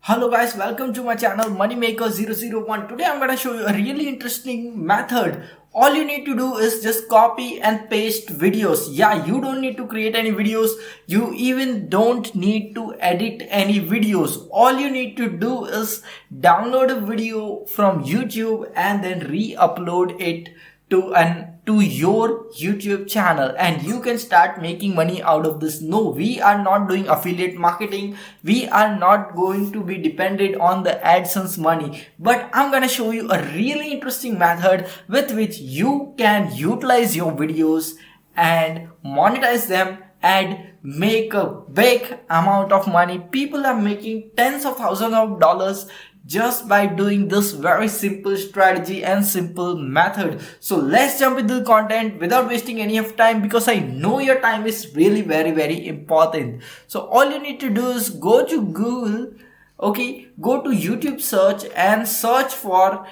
Hello guys, welcome to my channel Moneymaker001. Today I'm gonna show you a really interesting method. All you need to do is just copy and paste videos. Yeah, you don't need to create any videos. You even don't need to edit any videos. All you need to do is download a video from YouTube and then re-upload it to your YouTube channel, and you can start making money out of this. No, we are not doing affiliate marketing. We are not going to be dependent on the AdSense money, but I'm gonna show you a really interesting method with which you can utilize your videos and monetize them and make a big amount of money. People are making tens of thousands of dollars just by doing this very simple strategy and simple method. So let's jump into the content without wasting any of time, because I know your time is really very important. So all you need to do is go to Google, okay, go to YouTube search and search for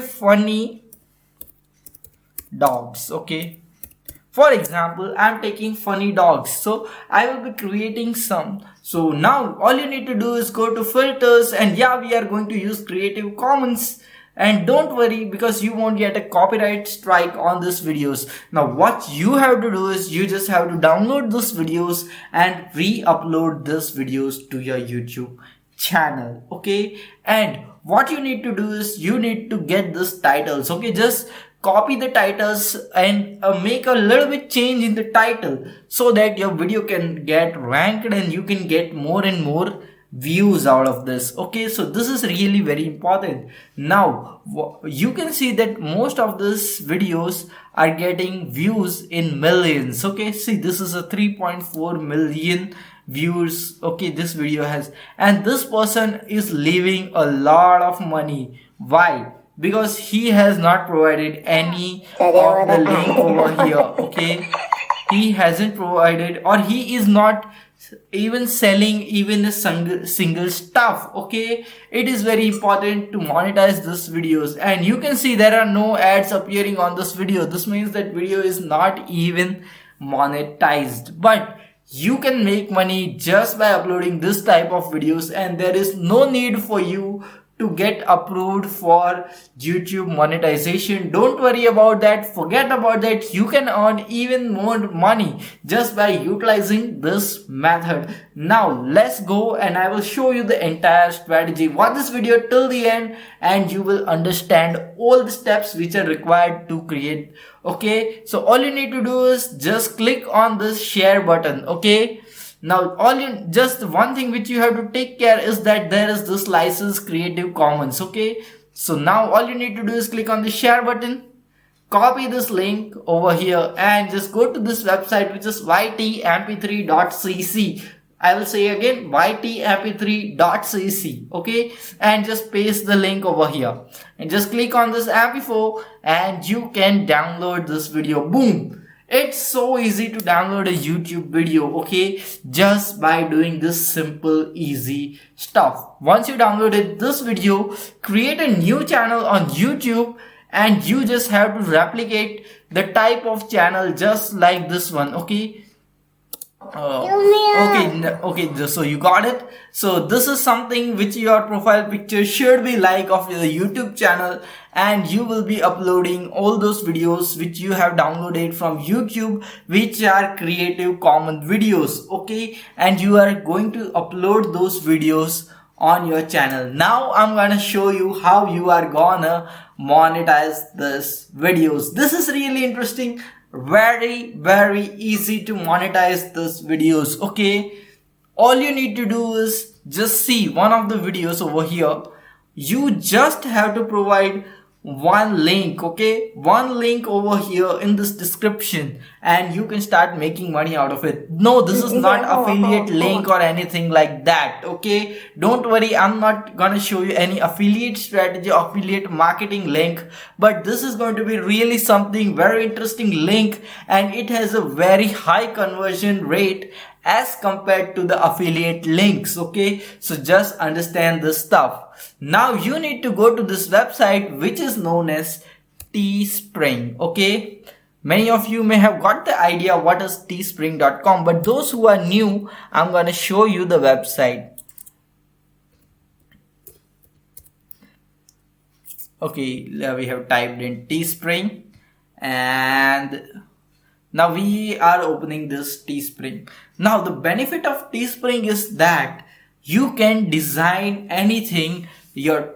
funny dogs. Okay, for example, I'm taking funny dogs, so I will be creating some. So now all you need to do is go to filters, and yeah, we are going to use Creative Commons. And don't worry, because you won't get a copyright strike on these videos. Now what you have to do is you just have to download these videos and re-upload these videos to your YouTube channel. Okay, and what you need to do is you need to get these titles. Okay, just copy the titles and make a little bit change in the title so that your video can get ranked and you can get more and more views out of this. Okay, so this is really very important. Now you can see that most of these videos are getting views in millions. Okay, see, this is a 3.4 million views. Okay, this video has, and this person is leaving a lot of money. Why? Because he has not provided any of the link over here. Okay, he hasn't provided, or he is not even selling even a single stuff. Okay, it is very important to monetize these videos, and you can see there are no ads appearing on this video. This means that video is not even monetized, but you can make money just by uploading this type of videos, and there is no need for you to get approved for YouTube monetization. Don't worry about that, forget about that. You can earn even more money just by utilizing this method. Now let's go and I will show you the entire strategy. Watch this video till the end and you will understand all the steps which are required to create. Okay, so all you need to do is just click on this share button. Okay, now just one thing which you have to take care is that there is this license Creative Commons. Okay, so now all you need to do is click on the share button, copy this link over here and just go to this website, which is ytmp3.cc. I will say again, ytmp3.cc. Okay, and just paste the link over here and just click on this mp4 and you can download this video. Boom. It's so easy to download a YouTube video, okay, just by doing this simple easy stuff. Once you downloaded this video, create a new channel on YouTube and you just have to replicate the type of channel just like this one. Okay, okay, so you got it. So this is something which your profile picture should be like of your YouTube channel, and you will be uploading all those videos which you have downloaded from YouTube, which are Creative Commons videos. Okay, and you are going to upload those videos on your channel. Now I'm gonna show you how you are gonna monetize this videos. This is really interesting, very easy to monetize these videos. Okay, all you need to do is just see one of the videos over here. You just have to provide one link. Okay, one link over here in this description and you can start making money out of it. No, this is not affiliate link or anything like that. Okay, don't worry, I'm not gonna show you any affiliate strategy, affiliate marketing link, but this is going to be really something very interesting link, and it has a very high conversion rate as compared to the affiliate links. Okay, so just understand this stuff. Now you need to go to this website which is known as Teespring. Okay, many of you may have got the idea what is teespring.com, but those who are new, I'm gonna show you the website. Okay, we have typed in Teespring, and now we are opening this Teespring. Now the benefit of Teespring is that you can design anything, your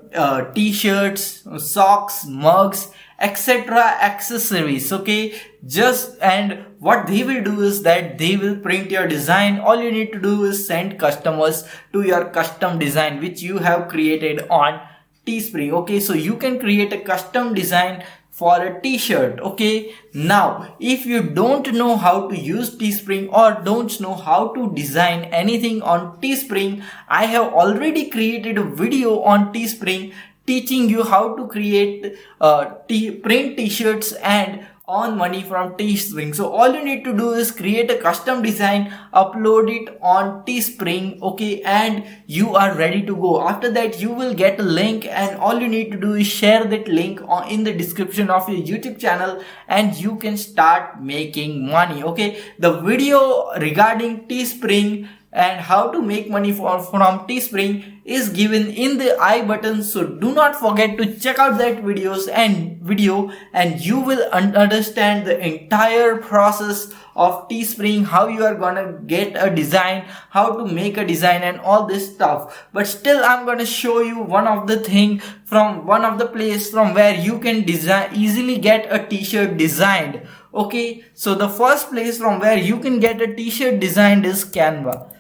t-shirts, socks, mugs, etc., accessories. Okay, just, and what they will do is that they will print your design. All you need to do is send customers to your custom design which you have created on Teespring. Okay, so you can create a custom design for a t-shirt. Okay, now if you don't know how to use Teespring or don't know how to design anything on Teespring, I have already created a video on Teespring teaching you how to create print t-shirts and earn money from Teespring. So all you need to do is create a custom design, upload it on Teespring, okay, and you are ready to go. After that you will get a link, and all you need to do is share that link in the description of your YouTube channel, and you can start making money. Okay, the video regarding Teespring and how to make money from Teespring is given in the I button, so do not forget to check out that video, and you will understand the entire process of Teespring, how you are gonna get a design, how to make a design, and all this stuff. But still I'm gonna show you one of the thing from one of the place from where you can easily get a t-shirt designed. Okay, so the first place from where you can get a t-shirt designed is Canva.com.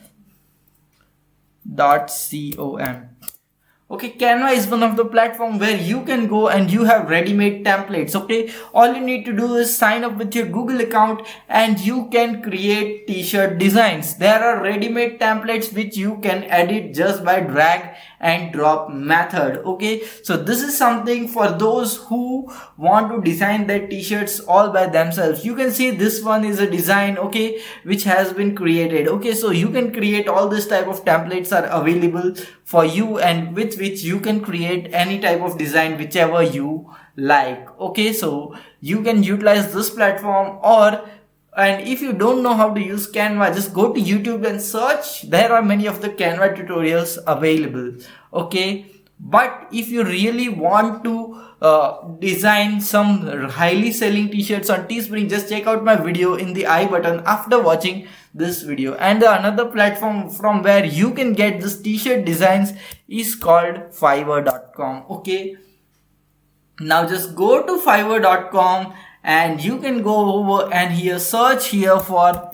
Okay, Canva is one of the platform where you can go and you have ready-made templates. Okay, all you need to do is sign up with your Google account and you can create t-shirt designs. There are ready-made templates which you can edit just by drag and drop method. Okay, so this is something for those who want to design their t-shirts all by themselves. You can see this one is a design, okay, which has been created. Okay, so you can create all this type of templates are available for you, and with which you can create any type of design whichever you like. Okay, so you can utilize this platform, and if you don't know how to use Canva, just go to YouTube and search. There are many of the Canva tutorials available. Okay, but if you really want to design some highly selling t-shirts on Teespring, just check out my video in the I button after watching this video. And another platform from where you can get this t-shirt designs is called Fiverr.com. Okay, now just go to Fiverr.com and you can go over and here search here for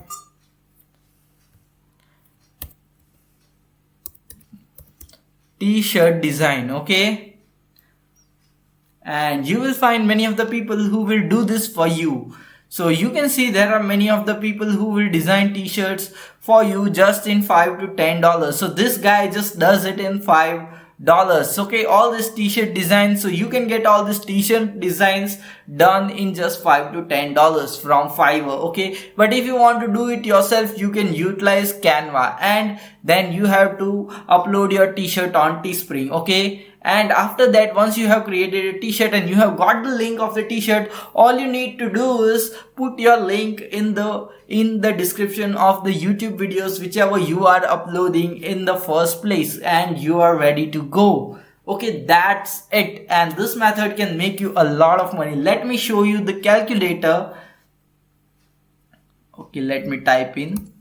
t-shirt design. Okay, and you will find many of the people who will do this for you. So you can see there are many of the people who will design t-shirts for you just in $5 to $10. So this guy just does it in $5. Okay, all this t-shirt design, so you can get all these t-shirt designs done in just $5 to $10 from Fiverr. Okay, but if you want to do it yourself, you can utilize Canva, and then you have to upload your t-shirt on Teespring. Okay, and after that, once you have created a t-shirt and you have got the link of the t-shirt, all you need to do is put your link in the description of the YouTube videos whichever you are uploading in the first place, and you are ready to go. Okay, that's it, and this method can make you a lot of money. Let me show you the calculator. Okay, let me type in.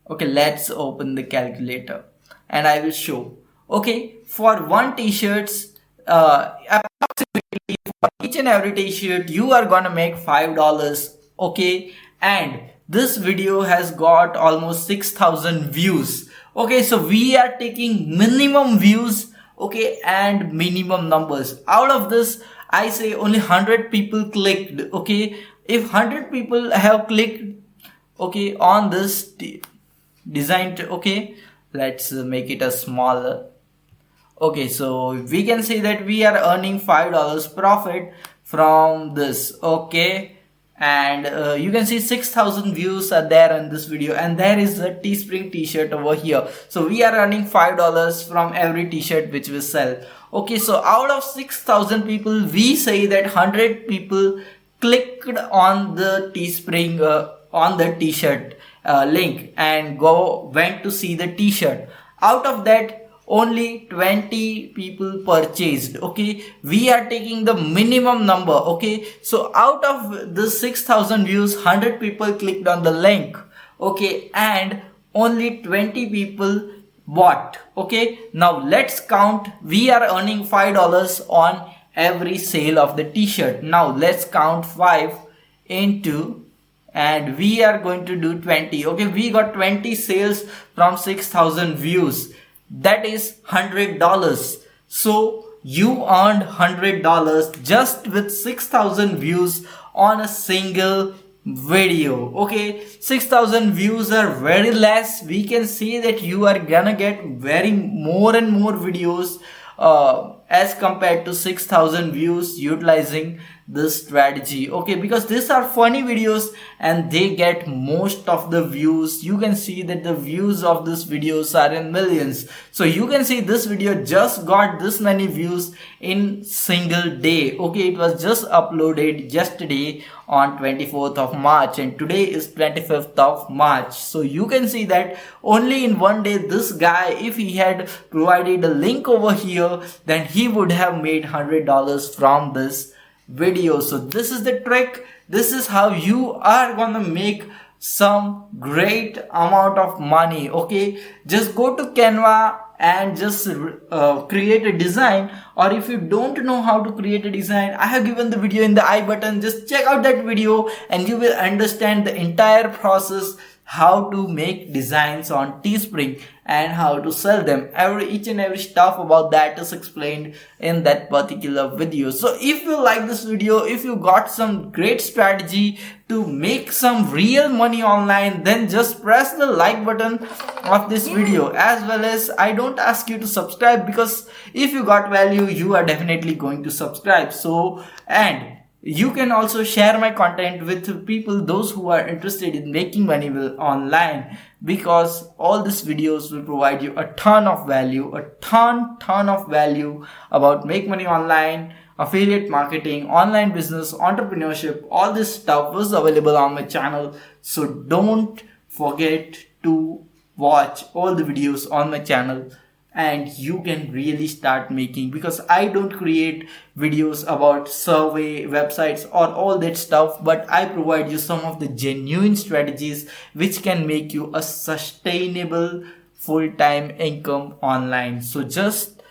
Okay, let's open the calculator and I will show. Okay, for one t-shirts, approximately for each and every t-shirt, you are gonna make $5. Okay, and this video has got almost 6,000 views. Okay, so we are taking minimum views, okay, and minimum numbers. Out of this, I say only 100 people clicked. Okay, if 100 people have clicked, okay, on this design, okay, let's make it a smaller. Okay, so we can say that we are earning $5 profit from this. Okay, and you can see 6,000 views are there in this video, and there is a Teespring t-shirt over here. So we are earning $5 from every t-shirt which we sell. Okay, so out of 6,000 people, we say that 100 people clicked on the Teespring on the t-shirt link and went to see the t-shirt. Out of that, only 20 people purchased. Okay, we are taking the minimum number. Okay, so out of the 6,000 views, 100 people clicked on the link. Okay, and only 20 people bought. Okay, now let's count. We are earning $5 on every sale of the t-shirt. Now let's count 5 into, and we are going to do 20. Okay, we got 20 sales from 6,000 views. That is $100. So you earned $100 just with 6,000 views on a single video. Okay, 6,000 views are very less. We can see that you are gonna get very more and more videos as compared to 6,000 views utilizing this strategy. Okay, because these are funny videos and they get most of the views. You can see that the views of these videos are in millions. So you can see this video just got this many views in single day. Okay, it was just uploaded yesterday on 24th of March and today is 25th of March. So you can see that only in one day this guy, if he had provided a link over here, then he would have made $100 from this video. So this is the trick. This is how you are gonna make some great amount of money. Okay, just go to Canva and just create a design, or if you don't know how to create a design, I have given the video in the I button. Just check out that video and you will understand the entire process, how to make designs on Teespring and how to sell them. Each and every stuff about that is explained in that particular video. So if you like this video, if you got some great strategy to make some real money online, then just press the like button of this video, as well as I don't ask you to subscribe, because if you got value, you are definitely going to subscribe. So, and you can also share my content with people, those who are interested in making money online, because all these videos will provide you a ton of value, a ton of value about make money online, affiliate marketing, online business, entrepreneurship. All this stuff is available on my channel. So don't forget to watch all the videos on my channel, and you can really start making, because I don't create videos about survey websites or all that stuff, but I provide you some of the genuine strategies which can make you a sustainable full-time income online. So just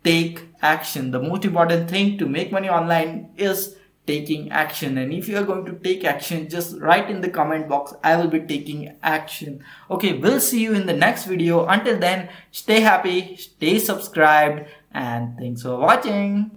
take action. The most important thing to make money online is taking action, and if you are going to take action, just write in the comment box, I will be taking action. Okay, we'll see you in the next video. Until then, stay happy, stay subscribed, and thanks for watching.